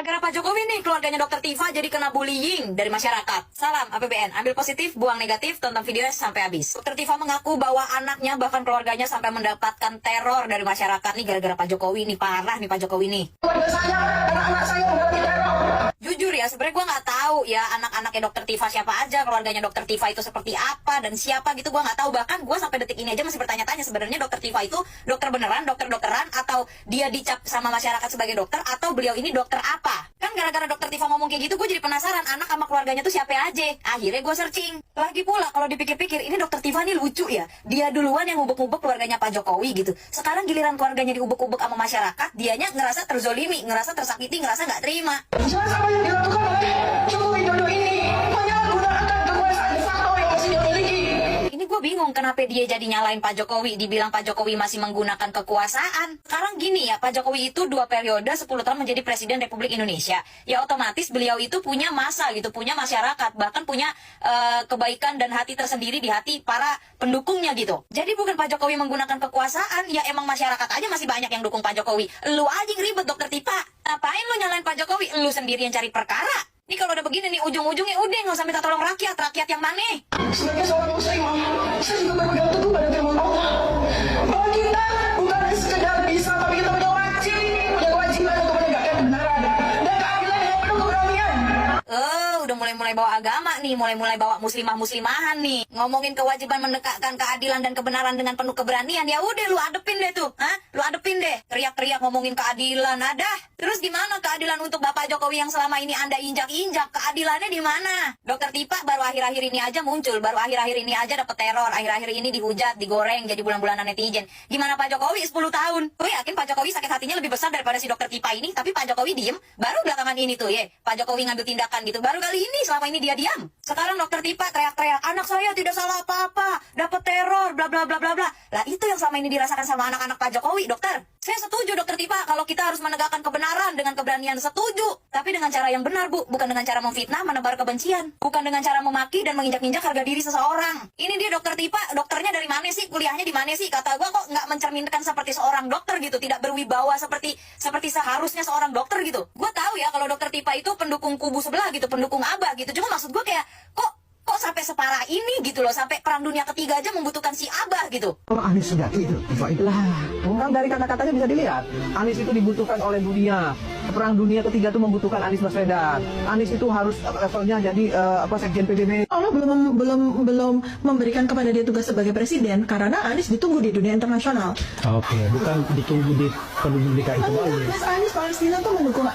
Gara-gara Pak Jokowi nih, keluarganya Dokter Tifa jadi kena bullying dari masyarakat. Salam APBN, ambil positif, buang negatif, tonton videonya sampai habis. Dokter Tifa mengaku bahwa anaknya bahkan keluarganya sampai mendapatkan teror dari masyarakat nih gara-gara Pak Jokowi nih, parah nih Pak Jokowi nih. Keluarga saya, anak-anak saya mengalami teror. Jujur ya, sebenarnya gue nggak tahu ya anak-anaknya Dokter Tifa siapa aja, keluarganya Dokter Tifa itu seperti apa dan siapa gitu, gue nggak tahu. Bahkan gue sampai detik ini aja masih bertanya-tanya sebenarnya Dokter Tifa itu dokter beneran, dokter-dokteran, atau dia dicap sama masyarakat sebagai dokter, atau beliau ini dokter apa? Kan gara-gara Dokter Tifa ngomong kayak gitu, gue jadi penasaran anak sama keluarganya tuh siapa aja. Akhirnya gue searching. Lagi pula kalau dipikir-pikir, ini Dokter Tifa nih lucu ya. Dia duluan yang ngubek-ngubek keluarganya Pak Jokowi gitu. Sekarang giliran keluarganya diubek-ubek sama masyarakat, dianya ngerasa terzolimi, ngerasa tersakiti, ngerasa nggak terima. Jangan sampai yang dilakukan oleh Joko Widodo ini menyalahgunakan kekuasaan de facto yang masih dimiliki. Ini gue bingung kenapa dia jadi nyalain Pak Jokowi, dibilang Pak Jokowi masih menggunakan kekuasaan. Sekarang gini ya, Pak Jokowi itu 2 periode 10 tahun menjadi Presiden Republik Indonesia. Ya otomatis beliau itu punya massa gitu, punya masyarakat, bahkan punya kebaikan dan hati tersendiri di hati para pendukungnya gitu. Jadi bukan Pak Jokowi menggunakan kekuasaan, ya emang masyarakat aja masih banyak yang dukung Pak Jokowi. Lu aja yang ribet Dokter Tifa. Ngapain lu nyalain Pak Jokowi? Lu sendiri yang cari perkara. Nih kalau udah begini nih ujung-ujungnya udah nggak usah minta tolong rakyat yang mana? Sebagai seorang muslim, saya juga berpegang teguh pada firman Allah. Bahwa kita bukan sekedar bisa, tapi kita punya kewajiban untuk menegakkan kebenaran dan keadilan dengan penuh keberanian. Udah mulai bawa agama nih, mulai bawa muslimah-muslimahan nih. Ngomongin kewajiban menegakkan keadilan dan kebenaran dengan penuh keberanian, ya udah lu adepin deh tuh. Lu adepin deh. Teriak-teriak ngomongin keadilan, ada. Terus gimana keadilan untuk Bapak Jokowi yang selama ini Anda injak-injak? Keadilannya di mana? Dokter Tifa baru akhir-akhir ini aja muncul, baru akhir-akhir ini aja dapat teror, akhir-akhir ini dihujat, digoreng jadi bulan-bulanan netizen. Gimana Pak Jokowi 10 tahun? Gue yakin Pak Jokowi sakit hatinya lebih besar daripada si Dokter Tifa ini, tapi Pak Jokowi diem. Baru belakangan ini tuh ya, Pak Jokowi ngambil tindakan gitu. Baru kali ini, selama ini dia diam. Sekarang Dokter Tifa teriak-teriak, anak saya tidak salah apa-apa, dapat teror, bla bla bla bla bla. Lah itu yang selama ini dirasakan sama anak-anak Pak Jokowi, dokter. Saya setuju Dokter Tifa kalau kita harus menegakkan kebenaran dengan keberanian, setuju. Tapi dengan cara yang benar, Bu. Bukan dengan cara memfitnah, menebar kebencian. Bukan dengan cara memaki dan menginjak-injak harga diri seseorang. Ini dia Dokter Tifa, dokternya dari mana sih? Kuliahnya di mana sih? Kata gua kok nggak mencerminkan seperti seorang dokter gitu, tidak berwibawa seperti seharusnya seorang dokter gitu. Gua tahu ya kalau Dokter Tifa itu pendukung kubu sebelah gitu, pendukung Abah gitu. Cuma maksud gua kayak kok sampai separah ini gitu loh, sampai perang dunia ketiga aja membutuhkan si Abah gitu. Kalau Anies sejati itu, Tifa itulah. Kan dari kata-katanya bisa dilihat, Anies itu dibutuhkan oleh dunia. Perang dunia ketiga itu membutuhkan Anies Baswedan. Anies itu harus levelnya jadi sekjen PBB. Allah belum memberikan kepada dia tugas sebagai presiden karena Anies ditunggu di dunia internasional. Oke, bukan ditunggu di penduduk DKI itu. Anies Palestina tuh mendukung